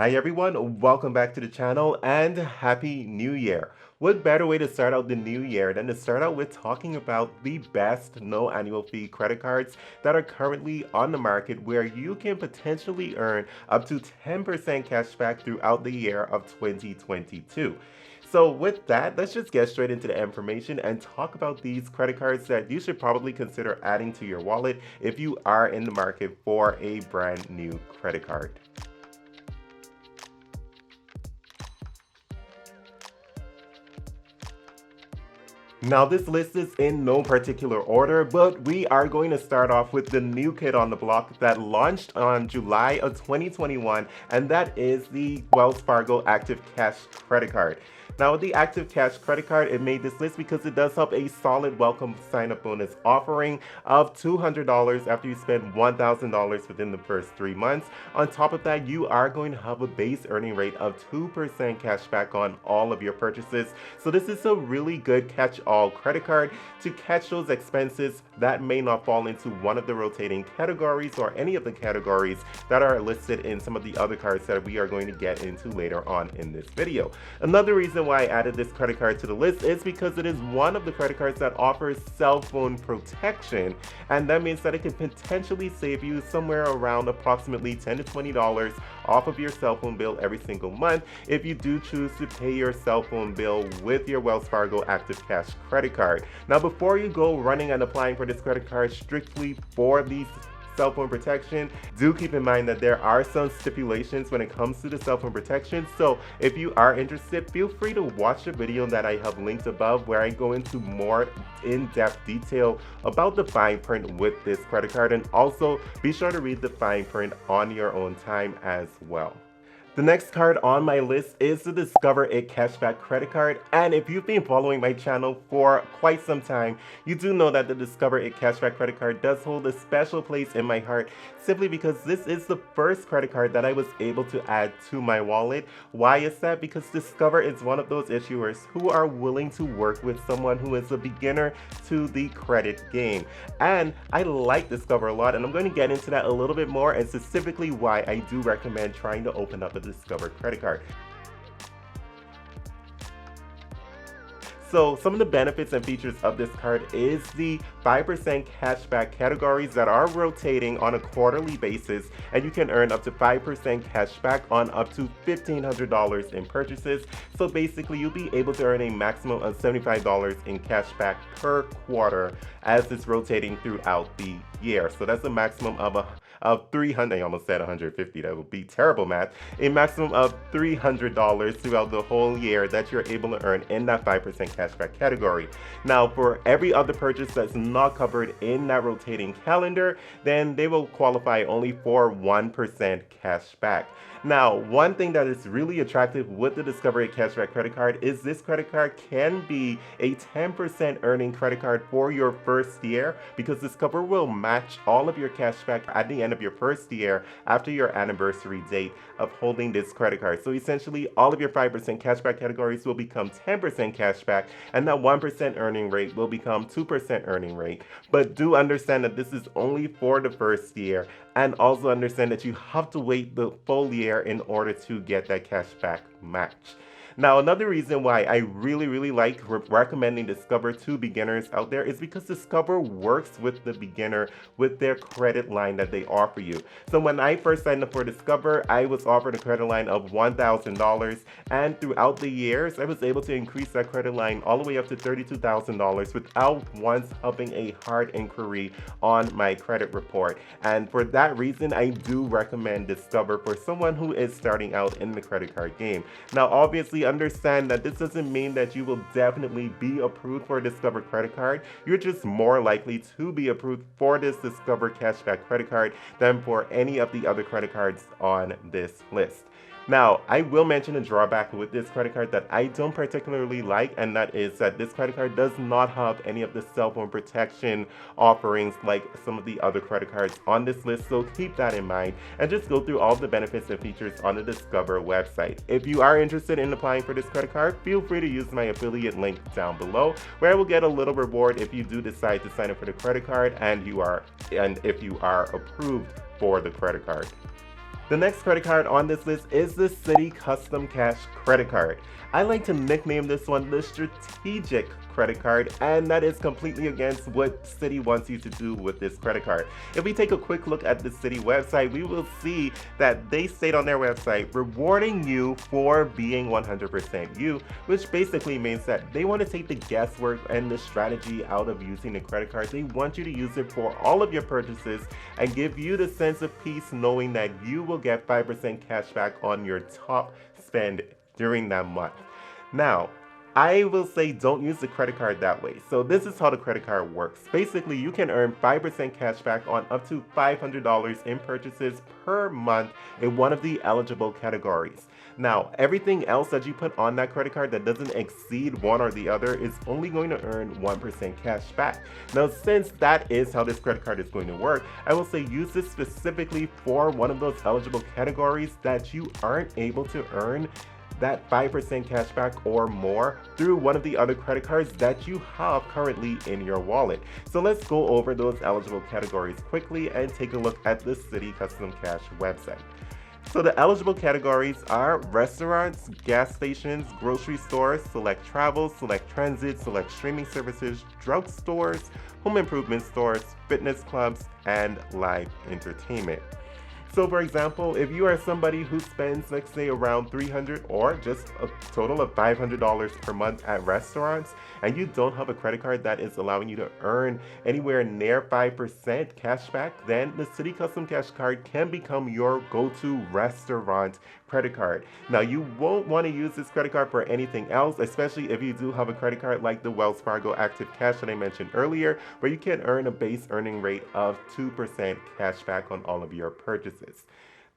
Hi everyone, welcome back to the channel and Happy New Year. What better way to start out the new year than to start out with talking about the best no annual fee credit cards that are currently on the market where you can potentially earn up to 10% cash back throughout the year of 2022. So with that, let's just get straight into the information and talk about these credit cards that you should probably consider adding to your wallet if you are in the market for a brand new credit card. Now this list is in no particular order, but we are going to start off with the new kid on the block that launched on July of 2021, and that is the Wells Fargo Active Cash Credit Card. Now with the Active Cash Credit Card, it made this list because it does have a solid welcome sign-up bonus offering of $200 after you spend $1,000 within the first 3 months. On top of that, you are going to have a base earning rate of 2% cash back on all of your purchases. So this is a really good catch-all credit card to catch those expenses that may not fall into one of the rotating categories or any of the categories that are listed in some of the other cards that we are going to get into later on in this video. Another reason why I added this credit card to the list is because it is one of the credit cards that offers cell phone protection, and that means that it can potentially save you somewhere around approximately $10 to $20 off of your cell phone bill every single month if you do choose to pay your cell phone bill with your Wells Fargo Active Cash credit card. Now before you go running and applying for this credit card strictly for these cell phone protection, do keep in mind that there are some stipulations when it comes to the cell phone protection. So if you are interested, feel free to watch the video that I have linked above where I go into more in-depth detail about the fine print with this credit card, and also be sure to read the fine print on your own time as well. The next card on my list is the Discover It Cashback Credit Card, and if you've been following my channel for quite some time, you do know that the Discover It Cashback Credit Card does hold a special place in my heart simply because this is the first credit card that I was able to add to my wallet. Why is that? Because Discover is one of those issuers who are willing to work with someone who is a beginner to the credit game. And I like Discover a lot, and I'm going to get into that a little bit more and specifically why I do recommend trying to open up a Discover credit card. So some of the benefits and features of this card is the 5% cashback categories that are rotating on a quarterly basis, and you can earn up to 5% cashback on up to $1,500 in purchases. So basically you'll be able to earn a maximum of $75 in cashback per quarter as it's rotating throughout the year. So that's a maximum of 300, I almost said 150, that would be terrible math, a maximum of $300 throughout the whole year that you're able to earn in that 5% cashback category. Now for every other purchase that's not covered in that rotating calendar, then they will qualify only for 1% cashback. Now, one thing that is really attractive with the Discover It Cashback credit card is this credit card can be a 10% earning credit card for your first year, because Discover will match all of your cashback at the end of your first year after your anniversary date of holding this credit card. So essentially, all of your 5% cashback categories will become 10% cashback, and that 1% earning rate will become 2% earning rate. But do understand that this is only for the first year, and also understand that you have to wait the full year in order to get that cashback match. Now, another reason why I really like recommending Discover to beginners out there is because Discover works with the beginner with their credit line that they offer you. So when I first signed up for Discover, I was offered a credit line of $1,000, and throughout the years, I was able to increase that credit line all the way up to $32,000 without once having a hard inquiry on my credit report. And for that reason, I do recommend Discover for someone who is starting out in the credit card game. Now, obviously, understand that this doesn't mean that you will definitely be approved for a Discover credit card. You're just more likely to be approved for this Discover Cashback credit card than for any of the other credit cards on this list. Now, I will mention a drawback with this credit card that I don't particularly like, and that is that this credit card does not have any of the cell phone protection offerings like some of the other credit cards on this list, so keep that in mind and just go through all the benefits and features on the Discover website. If you are interested in applying for this credit card, feel free to use my affiliate link down below, where I will get a little reward if you do decide to sign up for the credit card and if you are approved for the credit card. The next credit card on this list is the Citi Custom Cash Credit Card. I like to nickname this one the strategic credit card, and that is completely against what Citi wants you to do with this credit card. If we take a quick look at the Citi website, we will see that they state on their website rewarding you for being 100% you, which basically means that they want to take the guesswork and the strategy out of using the credit card. They want you to use it for all of your purchases and give you the sense of peace knowing that you will get 5% cash back on your top spend during that month. Now, I will say don't use the credit card that way. So this is how the credit card works. Basically, you can earn 5% cash back on up to $500 in purchases per month in one of the eligible categories. Now, everything else that you put on that credit card that doesn't exceed one or the other is only going to earn 1% cash back. Now, since that is how this credit card is going to work, I will say use this specifically for one of those eligible categories that you aren't able to earn that 5% cash back or more through one of the other credit cards that you have currently in your wallet. So let's go over those eligible categories quickly and take a look at the Citi Custom Cash website. So the eligible categories are restaurants, gas stations, grocery stores, select travel, select transit, select streaming services, drugstores, home improvement stores, fitness clubs, and live entertainment. So for example, if you are somebody who spends, let's say, around $300 or just a total of $500 per month at restaurants, and you don't have a credit card that is allowing you to earn anywhere near 5% cash back, then the Citi Custom Cash Card can become your go-to restaurant credit card. Now, you won't want to use this credit card for anything else, especially if you do have a credit card like the Wells Fargo Active Cash that I mentioned earlier, where you can earn a base earning rate of 2% cash back on all of your purchases.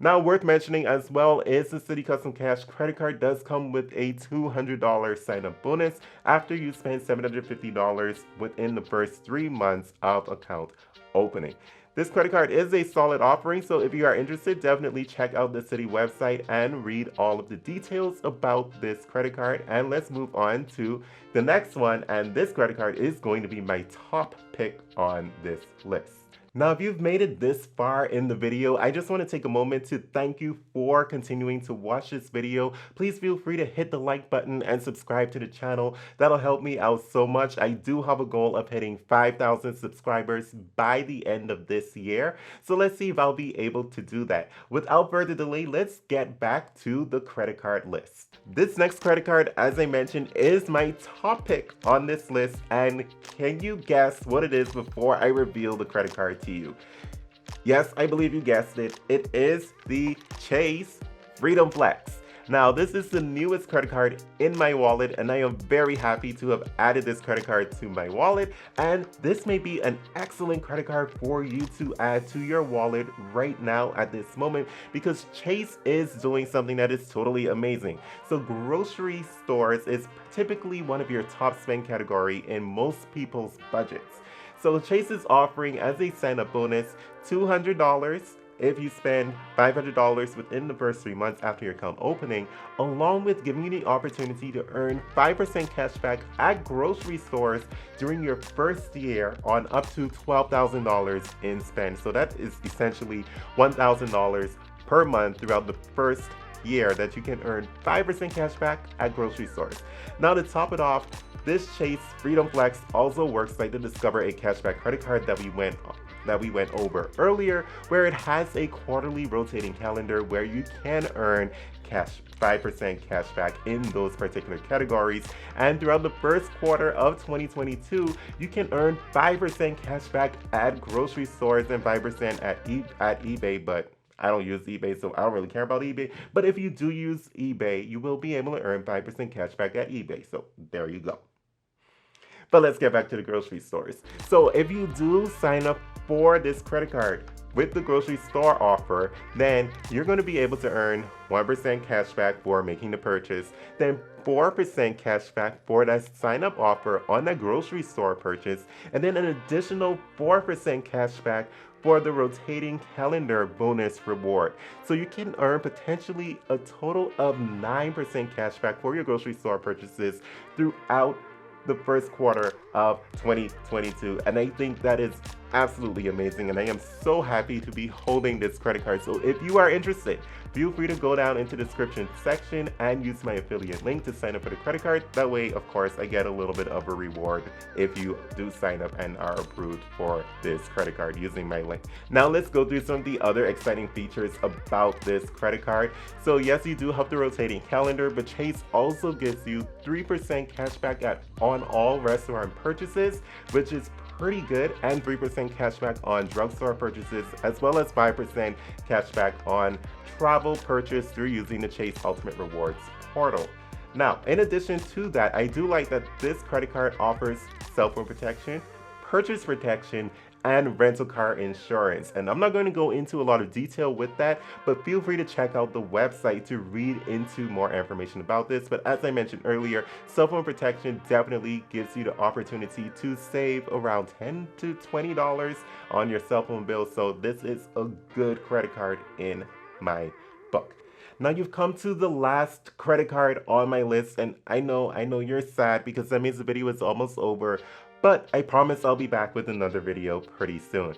Now, worth mentioning as well is the Citi Custom Cash credit card does come with a $200 sign-up bonus after you spend $750 within the first 3 months of account opening. This credit card is a solid offering, so if you are interested, definitely check out the Citi website and read all of the details about this credit card. And let's move on to the next one, and this credit card is going to be my top pick on this list. Now, if you've made it this far in the video, I just want to take a moment to thank you for continuing to watch this video. Please feel free to hit the like button and subscribe to the channel. That'll help me out so much. I do have a goal of hitting 5,000 subscribers by the end of this year. So let's see if I'll be able to do that. Without further delay, let's get back to the credit card list. This next credit card, as I mentioned, is my top pick on this list. And can you guess what it is before I reveal the credit card to you? Yes, I believe you guessed it. It is the Chase Freedom Flex. Now, this is the newest credit card in my wallet, and I am very happy to have added this credit card to my wallet. And this may be an excellent credit card for you to add to your wallet right now at this moment, because Chase is doing something that is totally amazing. So grocery stores is typically one of your top spend category in most people's budgets. So Chase is offering as a sign-up bonus $200 if you spend $500 within the first 3 months after your account opening, along with giving you the opportunity to earn 5% cash back at grocery stores during your first year on up to $12,000 in spend. So that is essentially $1,000 per month throughout the first year that you can earn 5% cash back at grocery stores. Now, to top it off, this Chase Freedom Flex also works like the Discover a Cashback credit card that we went over earlier, where it has a quarterly rotating calendar where you can earn 5% cash back in those particular categories. And throughout the first quarter of 2022, you can earn 5% cash back at grocery stores and 5% at eBay, but I don't use eBay, so I don't really care about eBay. But if you do use eBay, you will be able to earn 5% cash back at eBay. So there you go. But let's get back to the grocery stores. So if you do sign up for this credit card with the grocery store offer, then you're going to be able to earn 1% cash back for making the purchase, then 4% cash back for that sign-up offer on that grocery store purchase, and then an additional 4% cash back for the rotating calendar bonus reward. So you can earn potentially a total of 9% cash back for your grocery store purchases throughout the first quarter of 2022. And I think that is absolutely amazing, and I am so happy to be holding this credit card. So if you are interested, feel free to go down into the description section and use my affiliate link to sign up for the credit card. That way, of course, I get a little bit of a reward if you do sign up and are approved for this credit card using my link. Now let's go through some of the other exciting features about this credit card. So yes, you do have the rotating calendar, but Chase also gives you 3% cashback on all restaurant purchases, which is pretty good, and 3% cashback on drugstore purchases, as well as 5% cashback on travel purchase through using the Chase Ultimate Rewards portal. Now, in addition to that, I do like that this credit card offers cell phone protection, purchase protection, and rental car insurance. And I'm not going to go into a lot of detail with that, but feel free to check out the website to read into more information about this. But as I mentioned earlier, cell phone protection definitely gives you the opportunity to save around $10 to $20 on your cell phone bill. So this is a good credit card in my book. Now you've come to the last credit card on my list, and I know you're sad because that means the video is almost over, but I promise I'll be back with another video pretty soon.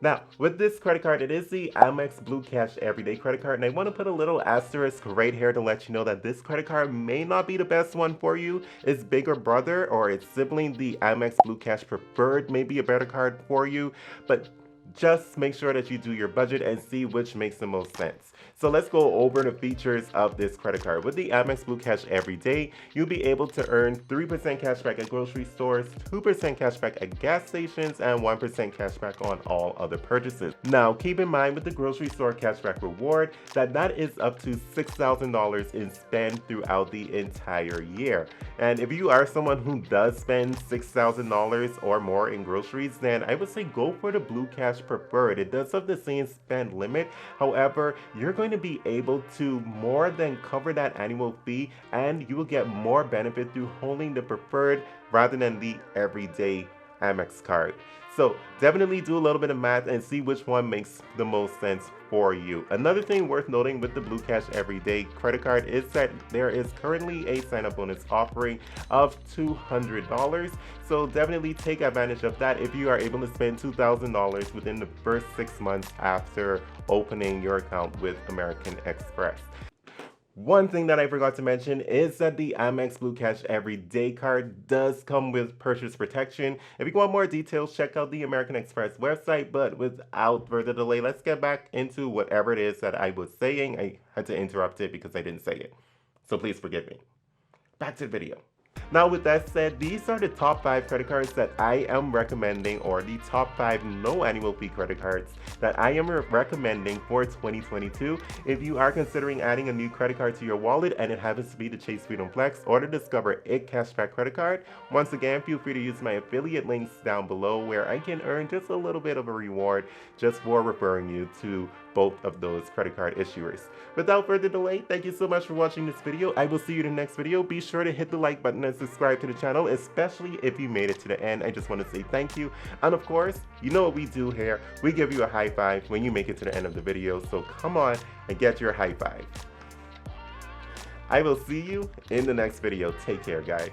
Now, with this credit card, it is the Amex Blue Cash Everyday Credit Card, and I want to put a little asterisk right here to let you know that this credit card may not be the best one for you. Its bigger brother or its sibling, the Amex Blue Cash Preferred, may be a better card for you, but just make sure that you do your budget and see which makes the most sense. So let's go over the features of this credit card. With the Amex Blue Cash Everyday, you'll be able to earn 3% cashback at grocery stores, 2% cashback at gas stations, and 1% cashback on all other purchases. Now, keep in mind with the grocery store cashback reward that is up to $6,000 in spend throughout the entire year. And if you are someone who does spend $6,000 or more in groceries, then I would say go for the Blue Cash Preferred. It does have the same spend limit. However, you're going to be able to more than cover that annual fee, and you will get more benefit through holding the Preferred rather than the Everyday Amex card. So definitely do a little bit of math and see which one makes the most sense for you. Another thing worth noting with the Blue Cash Everyday credit card is that there is currently a sign-up bonus offering of $200. So definitely take advantage of that if you are able to spend $2,000 within the first 6 months after opening your account with American Express. One thing that I forgot to mention is that the Amex Blue Cash Everyday card does come with purchase protection. If you want more details, check out the American Express website. But without further delay, let's get back into whatever it is that I was saying. I had to interrupt it because I didn't say it, so please forgive me. Back to the video. Now, with that said, these are the top 5 credit cards that I am recommending, or the top 5 no annual fee credit cards that I am recommending for 2022. If you are considering adding a new credit card to your wallet and it happens to be the Chase Freedom Flex or the Discover It Cashback credit card, once again, feel free to use my affiliate links down below where I can earn just a little bit of a reward just for referring you to both of those credit card issuers. Without further delay, thank you so much for watching this video. I will see you in the next video. Be sure to hit the like button and subscribe to the channel, especially if you made it to the end. I just want to say thank you. And of course, you know what we do here. We give you a high five when you make it to the end of the video. So come on and get your high five. I will see you in the next video. Take care, guys.